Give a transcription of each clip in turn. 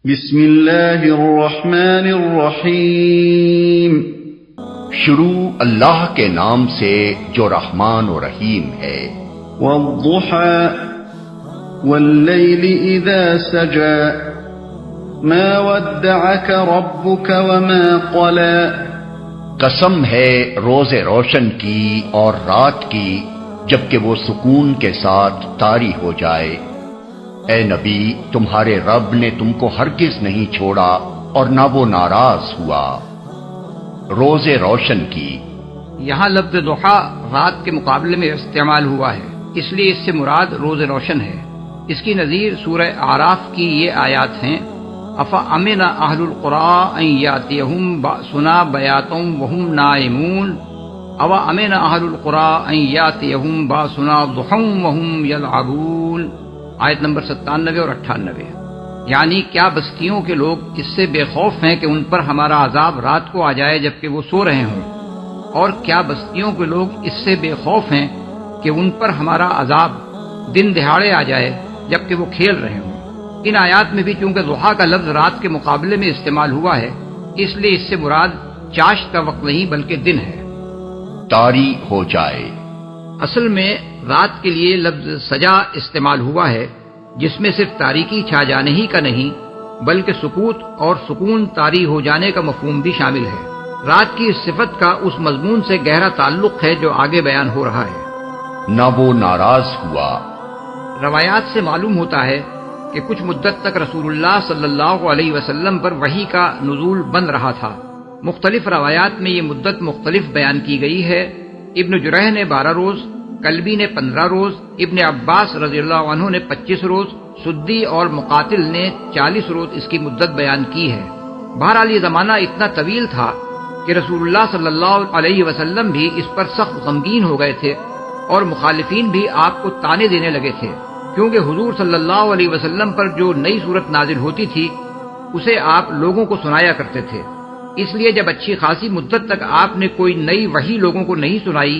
بسم اللہ الرحمن الرحیم۔ شروع اللہ کے نام سے جو رحمان و رحیم ہے۔ والضحى واللیل اذا سجى ما ودعك ربك وما قلى۔ قسم ہے روز روشن کی اور رات کی جبکہ وہ سکون کے ساتھ طاری ہو جائے۔ اے نبی، تمہارے رب نے تم کو ہرگز نہیں چھوڑا اور نہ وہ ناراض ہوا۔ روز روشن کی، یہاں لفظ ضحیٰ رات کے مقابلے میں استعمال ہوا ہے، اس لیے اس سے مراد روز روشن ہے۔ اس کی نظیر سورہ اعراف کی یہ آیات ہیں: افامن اہل القری ان یاتیہم باسنا بیاتا وہم نائمون اوامن اہل القری ان یاتیہم باسنا ضحی وہم یلعبون۔ آیت نمبر 97 اور 98۔ یعنی کیا بستیوں کے لوگ اس سے بے خوف ہیں کہ ان پر ہمارا عذاب رات کو آ جائے جبکہ وہ سو رہے ہوں، اور کیا بستیوں کے لوگ اس سے بے خوف ہیں کہ ان پر ہمارا عذاب دن دہاڑے آ جائے جبکہ وہ کھیل رہے ہوں۔ ان آیات میں بھی چونکہ ضحیٰ کا لفظ رات کے مقابلے میں استعمال ہوا ہے، اس لیے اس سے مراد چاشت کا وقت نہیں بلکہ دن ہے۔ طاری ہو جائے، اصل میں رات کے لیے لفظ سجا استعمال ہوا ہے، جس میں صرف تاریکی چھا جانے ہی کا نہیں بلکہ سکوت اور سکون طاری ہو جانے کا مفہوم بھی شامل ہے۔ رات کی اس صفت کا اس مضمون سے گہرا تعلق ہے جو آگے بیان ہو رہا ہے۔ نہ وہ ناراض ہوا۔ روایات سے معلوم ہوتا ہے کہ کچھ مدت تک رسول اللہ صلی اللہ علیہ وسلم پر وحی کا نزول بند رہا تھا۔ مختلف روایات میں یہ مدت مختلف بیان کی گئی ہے۔ ابن جریح نے 12 روز، کلبی نے 15 روز، ابن عباس رضی اللہ عنہ نے 25 روز، سدی اور مقاتل نے 40 روز اس کی مدت بیان کی ہے۔ بہرحال یہ زمانہ اتنا طویل تھا کہ رسول اللہ صلی اللہ علیہ وسلم بھی اس پر سخت غمگین ہو گئے تھے، اور مخالفین بھی آپ کو طعنے دینے لگے تھے، کیونکہ حضور صلی اللہ علیہ وسلم پر جو نئی صورت نازل ہوتی تھی اسے آپ لوگوں کو سنایا کرتے تھے۔ اس لیے جب اچھی خاصی مدت تک آپ نے کوئی نئی وحی لوگوں کو نہیں سنائی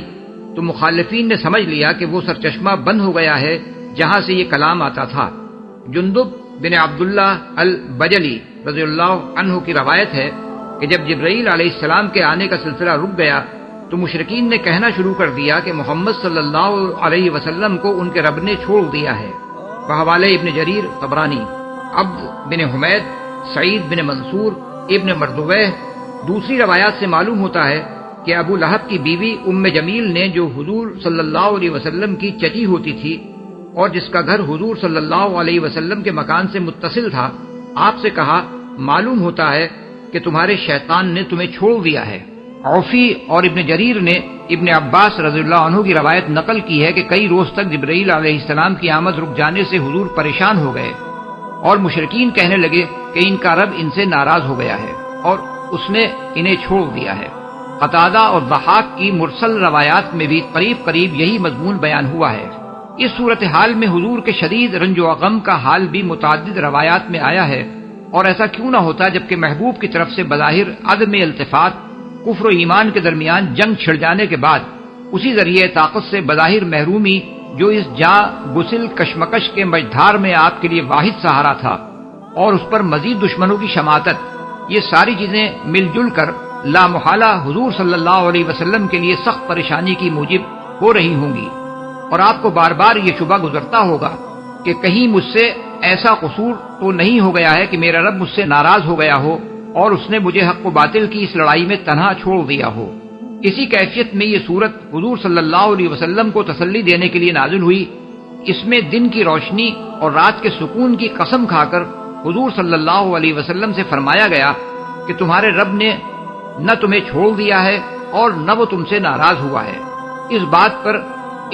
تو مخالفین نے سمجھ لیا کہ وہ سرچشمہ بند ہو گیا ہے جہاں سے یہ کلام آتا تھا۔ جندب بن عبداللہ البجلی رضی اللہ عنہ کی روایت ہے کہ جب جبرائیل علیہ السلام کے آنے کا سلسلہ رک گیا تو مشرکین نے کہنا شروع کر دیا کہ محمد صلی اللہ علیہ وسلم کو ان کے رب نے چھوڑ دیا ہے۔ بحوالہ ابن جریر طبرانی، عبد بن حمید، سعید بن منصور، ابن مردویہ۔ دوسری روایات سے معلوم ہوتا ہے کہ ابو لہب کی بیوی ام جمیل نے، جو حضور صلی اللہ علیہ وسلم کی چچی ہوتی تھی اور جس کا گھر حضور صلی اللہ علیہ وسلم کے مکان سے متصل تھا، آپ سے کہا معلوم ہوتا ہے کہ تمہارے شیطان نے تمہیں چھوڑ دیا ہے۔ عوفی اور ابن جریر نے ابن عباس رضی اللہ عنہ کی روایت نقل کی ہے کہ کئی روز تک جبرائیل علیہ السلام کی آمد رک جانے سے حضور پریشان ہو گئے اور مشرکین کہنے لگے کہ ان کا رب ان سے ناراض ہو گیا ہے اور اس نے انہیں چھوڑ دیا ہے۔ قتادہ اور ضحاک کی مرسل روایات میں بھی قریب قریب یہی مضمون بیان ہوا ہے۔ اس صورتحال میں حضور کے شدید رنج و غم کا حال بھی متعدد روایات میں آیا ہے، اور ایسا کیوں نہ ہوتا جبکہ محبوب کی طرف سے بظاہر عدم التفات، کفر و ایمان کے درمیان جنگ چھڑ جانے کے بعد اسی ذریعے طاقت سے بظاہر محرومی جو اس جاں گسل کشمکش کے مجدھار میں آپ کے لیے واحد سہارا تھا، اور اس پر مزید دشمنوں کی شماتت، یہ ساری چیزیں مل جل کر لا محالہ حضور صلی اللہ علیہ وسلم کے لیے سخت پریشانی کی موجب ہو رہی ہوں گی، اور آپ کو بار بار یہ شبہ گزرتا ہوگا کہ کہیں مجھ سے ایسا قصور تو نہیں ہو گیا ہے کہ میرا رب مجھ سے ناراض ہو گیا ہو اور اس نے مجھے حق و باطل کی اس لڑائی میں تنہا چھوڑ دیا ہو۔ اسی کیفیت میں یہ صورت حضور صلی اللہ علیہ وسلم کو تسلی دینے کے لیے نازل ہوئی۔ اس میں دن کی روشنی اور رات کے سکون کی قسم کھا کر حضور صلی اللہ علیہ وسلم سے فرمایا گیا کہ تمہارے رب نے نہ تمہیں چھوڑ دیا ہے اور نہ وہ تم سے ناراض ہوا ہے۔ اس بات پر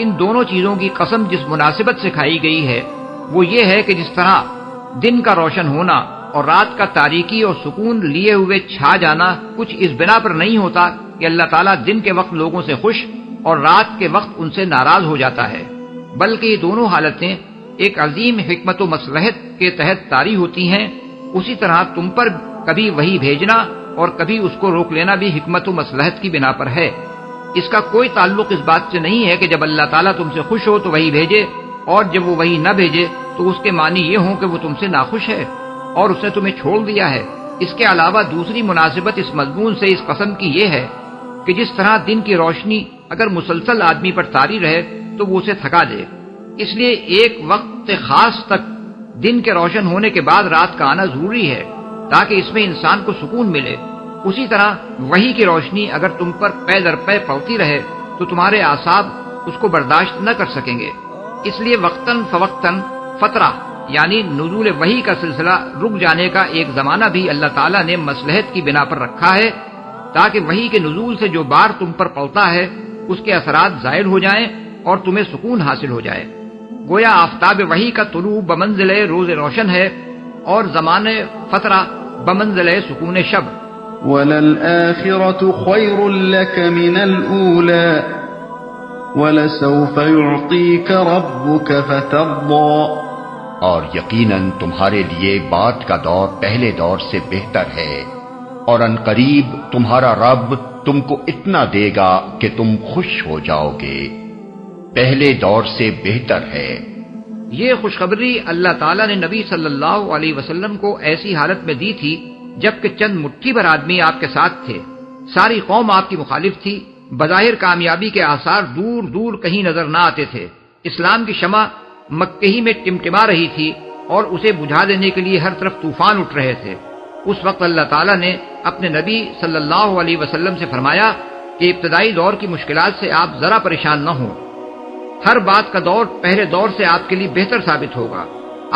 ان دونوں چیزوں کی قسم جس مناسبت سے کھائی گئی ہے وہ یہ ہے کہ جس طرح دن کا روشن ہونا اور رات کا تاریکی اور سکون لیے ہوئے چھا جانا کچھ اس بنا پر نہیں ہوتا کہ اللہ تعالیٰ دن کے وقت لوگوں سے خوش اور رات کے وقت ان سے ناراض ہو جاتا ہے، بلکہ یہ دونوں حالتیں ایک عظیم حکمت و مصلحت کے تحت طاری ہوتی ہیں۔ اسی طرح تم پر کبھی وہی بھیجنا اور کبھی اس کو روک لینا بھی حکمت و مصلحت کی بنا پر ہے۔ اس کا کوئی تعلق اس بات سے نہیں ہے کہ جب اللہ تعالیٰ تم سے خوش ہو تو وہی بھیجے، اور جب وہ وہی نہ بھیجے تو اس کے معنی یہ ہوں کہ وہ تم سے ناخوش ہے۔ اور اس نے تمہیں چھوڑ دیا ہے۔ اس کے علاوہ دوسری مناسبت اس مضمون سے اس قسم کی یہ ہے کہ جس طرح دن کی روشنی اگر مسلسل آدمی پر طاری رہے تو وہ اسے تھکا دے، اس لیے ایک وقت خاص تک دن کے روشن ہونے کے بعد رات کا آنا ضروری ہے تاکہ اس میں انسان کو سکون ملے۔ اسی طرح وحی کی روشنی اگر تم پر پے در پے پڑتی رہے تو تمہارے اعصاب اس کو برداشت نہ کر سکیں گے، اس لیے وقتاً فوقتاً فترہ یعنی نزول وحی کا سلسلہ رک جانے کا ایک زمانہ بھی اللہ تعالیٰ نے مصلحت کی بنا پر رکھا ہے تاکہ وحی کے نزول سے جو بار تم پر پڑتا ہے اس کے اثرات زائل ہو جائیں اور تمہیں سکون حاصل ہو جائے۔ گویا آفتاب وحی کا طلوع بمنزل روز روشن ہے اور زمان فترہ بمنزل سکون شب۔ وَلَلْآخِرَةُ خَيْرٌ لَكَ مِنَ الْأُولَى وَلَسَوْفَ يُعْطِيكَ رَبُّكَ فَتَرْضَى۔ اور یقیناً تمہارے لیے بعد کا دور پہلے دور سے بہتر ہے، اور ان قریب تمہارا رب تم کو اتنا دے گا کہ تم خوش ہو جاؤ گے، پہلے دور سے بہتر ہے۔ یہ خوشخبری اللہ تعالیٰ نے نبی صلی اللہ علیہ وسلم کو ایسی حالت میں دی تھی جبکہ چند مٹھی بھر آدمی آپ کے ساتھ تھے، ساری قوم آپ کی مخالف تھی، بظاہر کامیابی کے آثار دور دور کہیں نظر نہ آتے تھے، اسلام کی شمع مکہ ہی میں ٹمٹما رہی تھی اور اسے بجھا دینے کے لیے ہر طرف طوفان اٹھ رہے تھے۔ اس وقت اللہ تعالیٰ نے اپنے نبی صلی اللہ علیہ وسلم سے فرمایا کہ ابتدائی دور کی مشکلات سے آپ ذرا پریشان نہ ہوں، ہر بات کا دور پہلے دور سے آپ کے لیے بہتر ثابت ہوگا،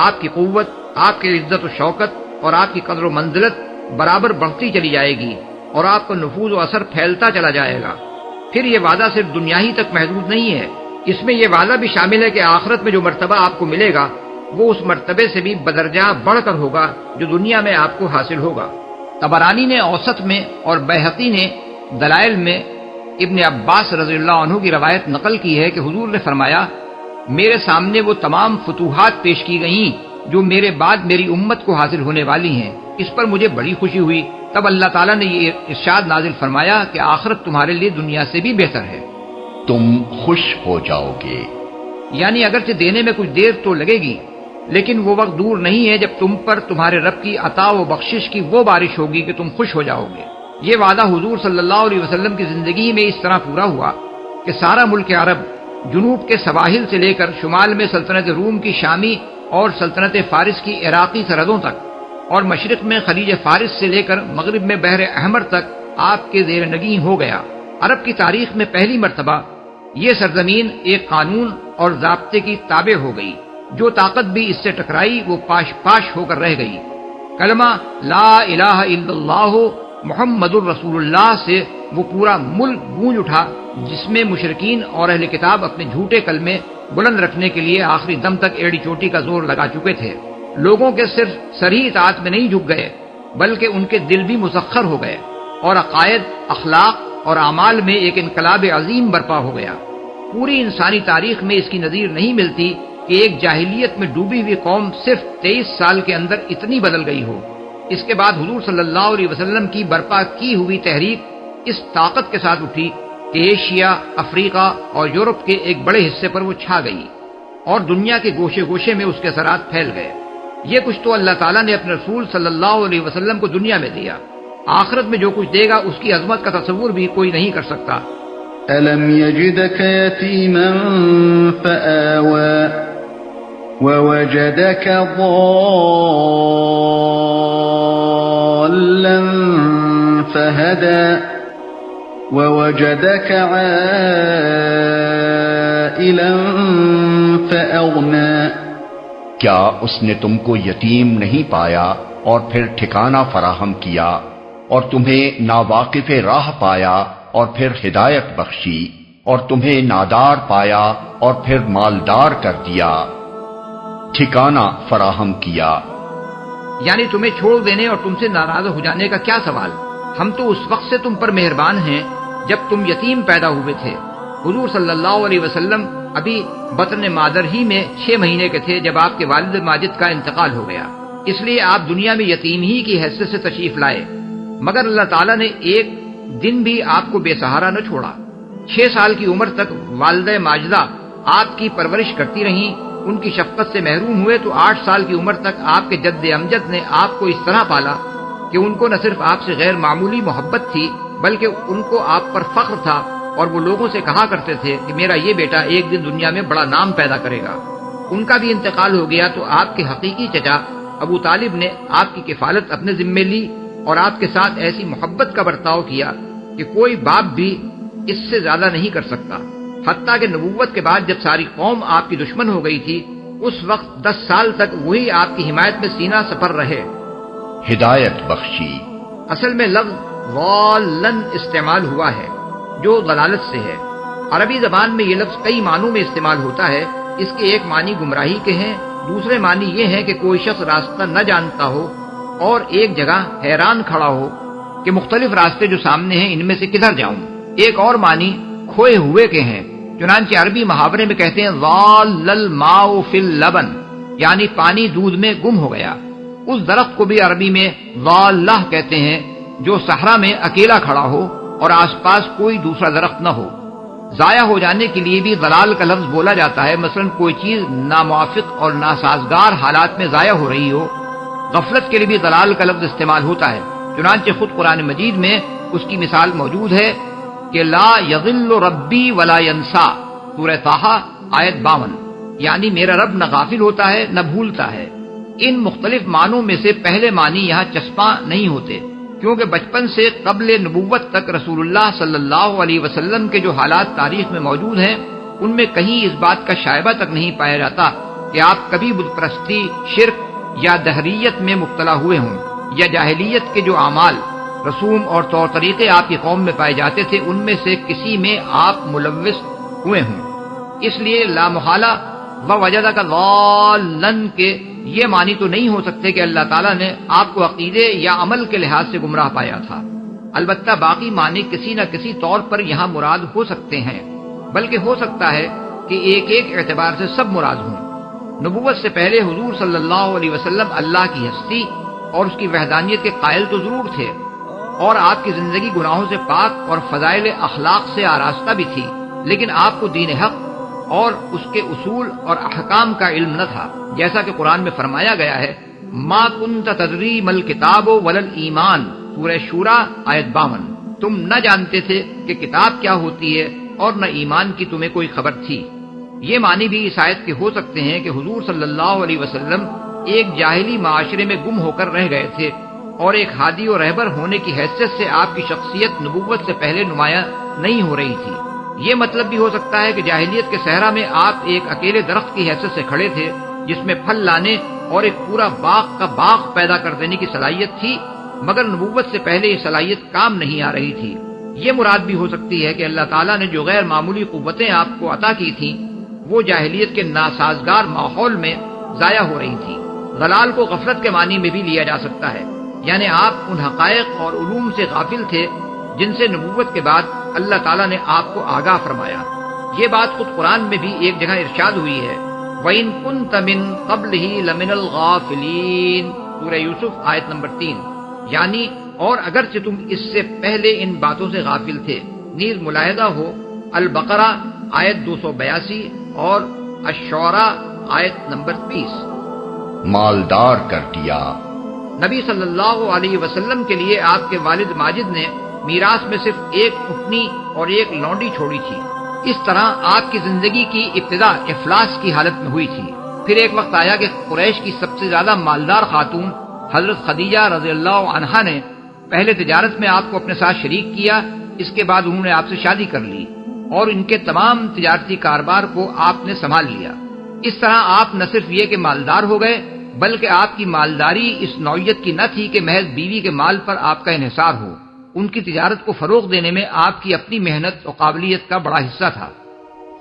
آپ کی قوت، آپ کی عزت و شوکت اور آپ کی قدر و منزلت برابر بڑھتی چلی جائے گی اور آپ کا نفوذ و اثر پھیلتا چلا جائے گا۔ پھر یہ وعدہ صرف دنیا ہی تک محدود نہیں ہے، اس میں یہ وعدہ بھی شامل ہے کہ آخرت میں جو مرتبہ آپ کو ملے گا وہ اس مرتبے سے بھی بدرجہ بڑھ کر ہوگا جو دنیا میں آپ کو حاصل ہوگا۔ طبرانی نے اوسط میں اور بیہقی نے دلائل میں ابن عباس رضی اللہ عنہ کی روایت نقل کی ہے کہ حضور نے فرمایا، میرے سامنے وہ تمام فتوحات پیش کی گئیں جو میرے بعد میری امت کو حاصل ہونے والی ہیں، اس پر مجھے بڑی خوشی ہوئی۔ تب اللہ تعالیٰ نے یہ ارشاد نازل فرمایا کہ آخرت تمہارے لیے دنیا سے بھی بہتر ہے، تم خوش ہو جاؤ گے۔ یعنی اگرچہ دینے میں کچھ دیر تو لگے گی لیکن وہ وقت دور نہیں ہے جب تم پر تمہارے رب کی عطا و بخشش کی وہ بارش ہوگی کہ تم خوش ہو جاؤ گے۔ یہ وعدہ حضور صلی اللہ علیہ وسلم کی زندگی میں اس طرح پورا ہوا کہ سارا ملک عرب، جنوب کے سواحل سے لے کر شمال میں سلطنت روم کی شامی اور سلطنت فارس کی عراقی سرحدوں تک، اور مشرق میں خلیج فارس سے لے کر مغرب میں بحر احمر تک آپ کے زیر نگین ہو گیا۔ عرب کی تاریخ میں پہلی مرتبہ یہ سرزمین ایک قانون اور ضابطے کی تابع ہو گئی، جو طاقت بھی اس سے ٹکرائی وہ پاش پاش ہو کر رہ گئی۔ کلمہ لا الہ الا اللہ محمد الرسول اللہ سے وہ پورا ملک گونج اٹھا، جس میں مشرکین اور اہل کتاب اپنے جھوٹے کلمے بلند رکھنے کے لیے آخری دم تک ایڑی چوٹی کا زور لگا چکے تھے۔ لوگوں کے صرف سری اطاعت میں نہیں جھک گئے بلکہ ان کے دل بھی مسخر ہو گئے اور عقائد، اخلاق اور اعمال میں ایک انقلاب عظیم برپا ہو گیا۔ پوری انسانی تاریخ میں اس کی نظیر نہیں ملتی کہ ایک جاہلیت میں ڈوبی ہوئی قوم صرف 23 سال کے اندر اتنی بدل گئی ہو۔ اس کے بعد حضور صلی اللہ علیہ وسلم کی برپا کی ہوئی تحریک اس طاقت کے ساتھ اٹھی کہ ایشیا، افریقہ اور یورپ کے ایک بڑے حصے پر وہ چھا گئی اور دنیا کے گوشے گوشے میں اس کے اثرات پھیل گئے۔ یہ کچھ تو اللہ تعالیٰ نے اپنے رسول صلی اللہ علیہ وسلم کو دنیا میں دیا، آخرت میں جو کچھ دے گا اس کی عظمت کا تصور بھی کوئی نہیں کر سکتا۔ أَلَمْ يَجِدْكَ يَتِيمًا فَآوَى وَوَجَدَكَ ضَالًّا فَهَدَى وَوَجَدَكَ عَائِلًا فَأَغْنَى۔ کیا اس نے تم کو یتیم نہیں پایا اور پھر ٹھکانہ فراہم کیا، اور تمہیں ناواقف راہ پایا اور پھر ہدایت بخشی، اور تمہیں نادار پایا اور پھر مالدار کر دیا، ٹھکانہ فراہم کیا۔ یعنی تمہیں چھوڑ دینے اور تم سے ناراض ہو جانے کا کیا سوال، ہم تو اس وقت سے تم پر مہربان ہیں جب تم یتیم پیدا ہوئے تھے۔ حضور صلی اللہ علیہ وسلم ابھی بطن مادر ہی میں 6 مہینے کے تھے جب آپ کے والد ماجد کا انتقال ہو گیا، اس لیے آپ دنیا میں یتیم ہی کی حیثیت سے تشریف لائے، مگر اللہ تعالیٰ نے ایک دن بھی آپ کو بے سہارا نہ چھوڑا۔ 6 سال کی عمر تک والدہ ماجدہ آپ کی پرورش کرتی رہیں، ان کی شفقت سے محروم ہوئے تو 8 سال کی عمر تک آپ کے جد امجد نے آپ کو اس طرح پالا کہ ان کو نہ صرف آپ سے غیر معمولی محبت تھی بلکہ ان کو آپ پر فخر تھا، اور وہ لوگوں سے کہا کرتے تھے کہ میرا یہ بیٹا ایک دن دنیا میں بڑا نام پیدا کرے گا۔ ان کا بھی انتقال ہو گیا تو آپ کے حقیقی چچا ابو طالب نے آپ کی کفالت اپنے ذمے لی اور آپ کے ساتھ ایسی محبت کا برتاؤ کیا کہ کوئی باپ بھی اس سے زیادہ نہیں کر سکتا۔ حتیٰ کہ نبوت کے بعد جب ساری قوم آپ کی دشمن ہو گئی تھی اس وقت 10 سال تک وہی آپ کی حمایت میں سینہ سپر رہے۔ ہدایت بخشی۔ اصل میں لفظ ضالن استعمال ہوا ہے جو ضلالت سے ہے۔ عربی زبان میں یہ لفظ کئی معنوں میں استعمال ہوتا ہے۔ اس کے ایک معنی گمراہی کے ہیں، دوسرے معنی یہ ہے کہ کوئی شخص راستہ نہ جانتا ہو اور ایک جگہ حیران کھڑا ہو کہ مختلف راستے جو سامنے ہیں ان میں سے کدھر جاؤں۔ ایک اور معنی کھوئے ہوئے کے ہیں، چنانچہ عربی محاورے میں کہتے ہیں ضال الماء فی اللبن، یعنی پانی دودھ میں گم ہو گیا۔ اس درخت کو بھی عربی میں ضالہ کہتے ہیں جو صحرا میں اکیلا کھڑا ہو اور آس پاس کوئی دوسرا درخت نہ ہو۔ ضائع ہو جانے کے لیے بھی ضلال کا لفظ بولا جاتا ہے، مثلا کوئی چیز ناموافق اور ناسازگار حالات میں ضائع ہو رہی ہو۔ غفلت کے لیے بھی ضلال کا لفظ استعمال ہوتا ہے، چنانچہ خود قرآن مجید میں اس کی مثال موجود ہے کہ لا یضل ربی ولا ینسا، سورہ طٰہٰ آیت 52، یعنی میرا رب نہ غافل ہوتا ہے نہ بھولتا ہے۔ ان مختلف معنوں میں سے پہلے معنی یہاں چسپاں نہیں ہوتے، کیونکہ بچپن سے قبل نبوت تک رسول اللہ صلی اللہ علیہ وسلم کے جو حالات تاریخ میں موجود ہیں ان میں کہیں اس بات کا شائبہ تک نہیں پایا جاتا کہ آپ کبھی بت پرستی، شرک یا دہریت میں مبتلا ہوئے ہوں، یا جاہلیت کے جو اعمال، رسوم اور طور طریقے آپ کی قوم میں پائے جاتے تھے ان میں سے کسی میں آپ ملوث ہوئے ہوں۔ اس لیے لامحالہ ووجدک ضالًا کے یہ معنی تو نہیں ہو سکتے کہ اللہ تعالیٰ نے آپ کو عقیدے یا عمل کے لحاظ سے گمراہ پایا تھا۔ البتہ باقی معنی کسی نہ کسی طور پر یہاں مراد ہو سکتے ہیں، بلکہ ہو سکتا ہے کہ ایک ایک اعتبار سے سب مراد ہوں۔ نبوت سے پہلے حضور صلی اللہ علیہ وسلم اللہ کی ہستی اور اس کی وحدانیت کے قائل تو ضرور تھے، اور آپ کی زندگی گناہوں سے پاک اور فضائل اخلاق سے آراستہ بھی تھی، لیکن آپ کو دین حق اور اس کے اصول اور احکام کا علم نہ تھا، جیسا کہ قرآن میں فرمایا گیا ہے ما کنت تدری مل کتاب ولل ایمان، سورہ شورا آیت 52۔ تم نہ جانتے تھے کہ کتاب کیا ہوتی ہے اور نہ ایمان کی تمہیں کوئی خبر تھی۔ یہ معنی بھی اس آیت کے ہو سکتے ہیں کہ حضور صلی اللہ علیہ وسلم ایک جاہلی معاشرے میں گم ہو کر رہ گئے تھے اور ایک ہادی و رہبر ہونے کی حیثیت سے آپ کی شخصیت نبوت سے پہلے نمایاں نہیں ہو رہی تھی۔ یہ مطلب بھی ہو سکتا ہے کہ جاہلیت کے صحرا میں آپ ایک اکیلے درخت کی حیثیت سے کھڑے تھے جس میں پھل لانے اور ایک پورا باغ کا باغ پیدا کر دینے کی صلاحیت تھی، مگر نبوت سے پہلے یہ صلاحیت کام نہیں آ رہی تھی۔ یہ مراد بھی ہو سکتی ہے کہ اللہ تعالیٰ نے جو غیر معمولی قوتیں آپ کو عطا کی تھیں وہ جاہلیت کے ناسازگار ماحول میں ضائع ہو رہی تھیں۔ ضلال کو غفلت کے معنی میں بھی لیا جا سکتا ہے، یعنی آپ ان حقائق اور علوم سے غافل تھے جن سے نبوت کے بعد اللہ تعالیٰ نے آپ کو آگاہ فرمایا۔ یہ بات خود قرآن میں بھی ایک جگہ ارشاد ہوئی ہے وَإِن كُنتَ مِن قَبْلِهِ لَمِنَ الْغَافِلِينَ، سورہ یوسف آیت نمبر 3، یعنی اور اگرچہ تم اس سے پہلے ان باتوں سے غافل تھے۔ نیز ملاحظہ ہو البقرہ آیت 282 اور الشعراء آیت نمبر 20۔ مالدار کر دیا۔ نبی صلی اللہ علیہ وسلم کے لیے آپ کے والد ماجد نے میراث میں صرف ایک اٹھنی اور ایک لونڈی چھوڑی تھی۔ اس طرح آپ کی زندگی کی ابتدا افلاس کی حالت میں ہوئی تھی۔ پھر ایک وقت آیا کہ قریش کی سب سے زیادہ مالدار خاتون حضرت خدیجہ رضی اللہ عنہا نے پہلے تجارت میں آپ کو اپنے ساتھ شریک کیا، اس کے بعد انہوں نے آپ سے شادی کر لی اور ان کے تمام تجارتی کاروبار کو آپ نے سنبھال لیا۔ اس طرح آپ نہ صرف یہ کہ مالدار ہو گئے بلکہ آپ کی مالداری اس نوعیت کی نہ تھی کہ محض بیوی کے مال پر آپ کا انحصار ہو، ان کی تجارت کو فروغ دینے میں آپ کی اپنی محنت و قابلیت کا بڑا حصہ تھا۔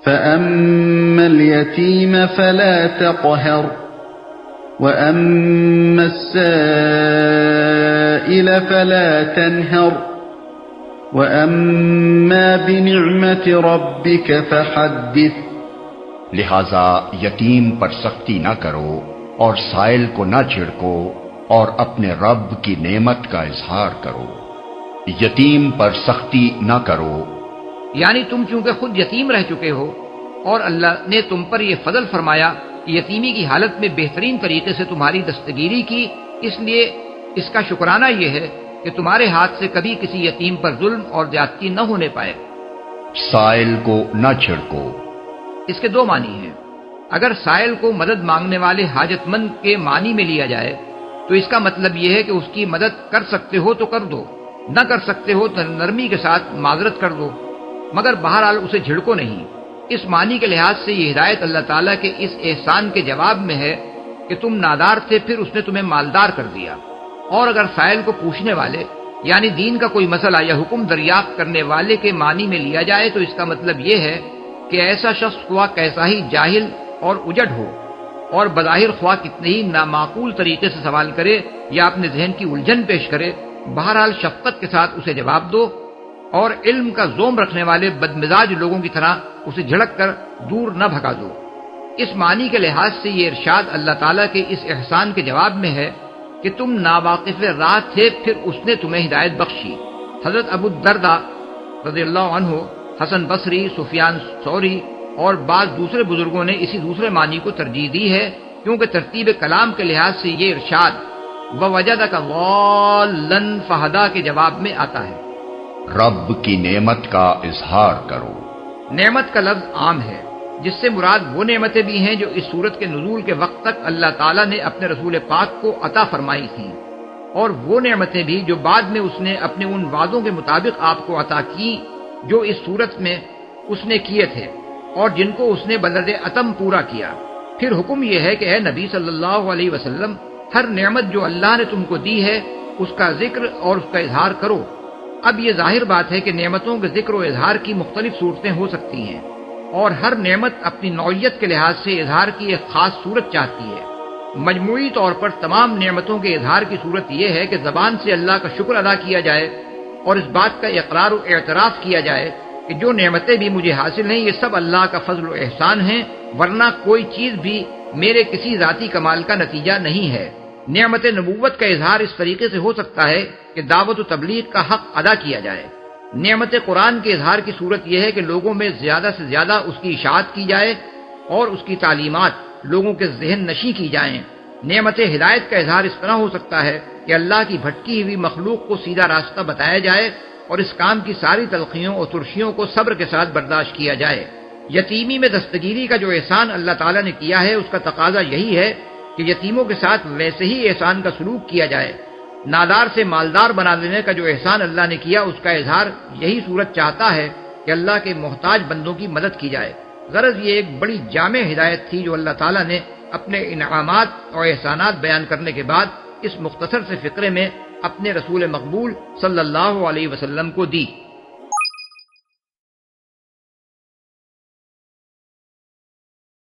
فَأَمَّا الْيَتِيمَ فَلَا تَقْهَرْ وَأَمَّا السَّائِلَ فَلَا تَنْهَرْ وَأَمَّا بِنِعْمَةِ رَبِّكَ فَحَدِّثْ۔ لہذا یتیم پر سختی نہ کرو اور سائل کو نہ چھڑکو اور اپنے رب کی نعمت کا اظہار کرو۔ یتیم پر سختی نہ کرو، یعنی تم چونکہ خود یتیم رہ چکے ہو اور اللہ نے تم پر یہ فضل فرمایا کہ کہ یتیمی کی حالت میں بہترین طریقے سے تمہاری دستگیری کی، اس لیے اس کا شکرانہ یہ ہے کہ تمہارے ہاتھ سے کبھی کسی یتیم پر ظلم اور زیادتی نہ ہونے پائے۔ سائل کو نہ چھڑکو۔ اس کے دو معنی ہیں۔ اگر سائل کو مدد مانگنے والے حاجت مند کے معنی میں لیا جائے تو اس کا مطلب یہ ہے کہ اس کی مدد کر سکتے ہو تو کر دو، نہ کر سکتے ہو تو نرمی کے ساتھ معذرت کر دو، مگر بہرحال اسے جھڑکو نہیں۔ اس معنی کے لحاظ سے یہ ہدایت اللہ تعالیٰ کے اس احسان کے جواب میں ہے کہ تم نادار تھے، پھر اس نے تمہیں مالدار کر دیا۔ اور اگر سائل کو پوچھنے والے یعنی دین کا کوئی مسئلہ یا حکم دریافت کرنے والے کے معنی میں لیا جائے تو اس کا مطلب یہ ہے کہ ایسا شخص خواہ کیسا ہی جاہل اور اجڑ ہو اور بظاہر خواہ کتنے ہی نامعقول طریقے سے سوال کرے یا اپنے ذہن کی الجھن پیش کرے، بہرحال شفقت کے ساتھ اسے جواب دو اور علم کا زوم رکھنے والے بدمزاج لوگوں کی طرح اسے جھڑک کر دور نہ بھگا دو۔ اس معنی کے لحاظ سے یہ ارشاد اللہ تعالیٰ کے اس احسان کے جواب میں ہے کہ تم ناواقف راہ تھے، پھر اس نے تمہیں ہدایت بخشی۔ حضرت ابو الدرداء رضی اللہ عنہ، حسن بصری، سفیان ثوری اور بعض دوسرے بزرگوں نے اسی دوسرے معنی کو ترجیح دی ہے، کیونکہ ترتیب کلام کے لحاظ سے یہ ارشاد وَوَجَدَكَ ضَالًّا فَهَدَىٰ کے جواب میں آتا ہے۔ رب کی نعمت کا اظہار کرو۔ نعمت کا لفظ عام ہے، جس سے مراد وہ نعمتیں بھی ہیں جو اس سورت کے نزول کے وقت تک اللہ تعالیٰ نے اپنے رسول پاک کو عطا فرمائی تھیں، اور وہ نعمتیں بھی جو بعد میں اس نے اپنے ان وعدوں کے مطابق آپ کو عطا کی جو اس سورت میں اس نے کیے تھے اور جن کو اس نے بلد اتم پورا کیا۔ پھر حکم یہ ہے کہ اے نبی صلی اللہ علیہ وسلم، ہر نعمت جو اللہ نے تم کو دی ہے اس کا ذکر اور اس کا اظہار کرو۔ اب یہ ظاہر بات ہے کہ نعمتوں کے ذکر و اظہار کی مختلف صورتیں ہو سکتی ہیں، اور ہر نعمت اپنی نوعیت کے لحاظ سے اظہار کی ایک خاص صورت چاہتی ہے۔ مجموعی طور پر تمام نعمتوں کے اظہار کی صورت یہ ہے کہ زبان سے اللہ کا شکر ادا کیا جائے اور اس بات کا اقرار و اعتراف کیا جائے کہ جو نعمتیں بھی مجھے حاصل ہیں یہ سب اللہ کا فضل و احسان ہیں، ورنہ کوئی چیز بھی میرے کسی ذاتی کمال کا نتیجہ نہیں ہے۔ نعمت نبوت کا اظہار اس طریقے سے ہو سکتا ہے کہ دعوت و تبلیغ کا حق ادا کیا جائے۔ نعمت قرآن کے اظہار کی صورت یہ ہے کہ لوگوں میں زیادہ سے زیادہ اس کی اشاعت کی جائے اور اس کی تعلیمات لوگوں کے ذہن نشیں کی جائیں۔ نعمت ہدایت کا اظہار اس طرح ہو سکتا ہے کہ اللہ کی بھٹکی ہوئی مخلوق کو سیدھا راستہ بتایا جائے اور اس کام کی ساری تلخیوں اور ترشیوں کو صبر کے ساتھ برداشت کیا جائے۔ یتیمی میں دستگیری کا جو احسان اللہ تعالیٰ نے کیا ہے اس کا تقاضا یہی ہے کہ یتیموں کے ساتھ ویسے ہی احسان کا سلوک کیا جائے۔ نادار سے مالدار بنا دینے کا جو احسان اللہ نے کیا اس کا اظہار یہی صورت چاہتا ہے کہ اللہ کے محتاج بندوں کی مدد کی جائے۔ غرض یہ ایک بڑی جامع ہدایت تھی جو اللہ تعالیٰ نے اپنے انعامات اور احسانات بیان کرنے کے بعد اس مختصر سے فقرے میں اپنے رسول مقبول صلی اللہ علیہ وسلم کو دی۔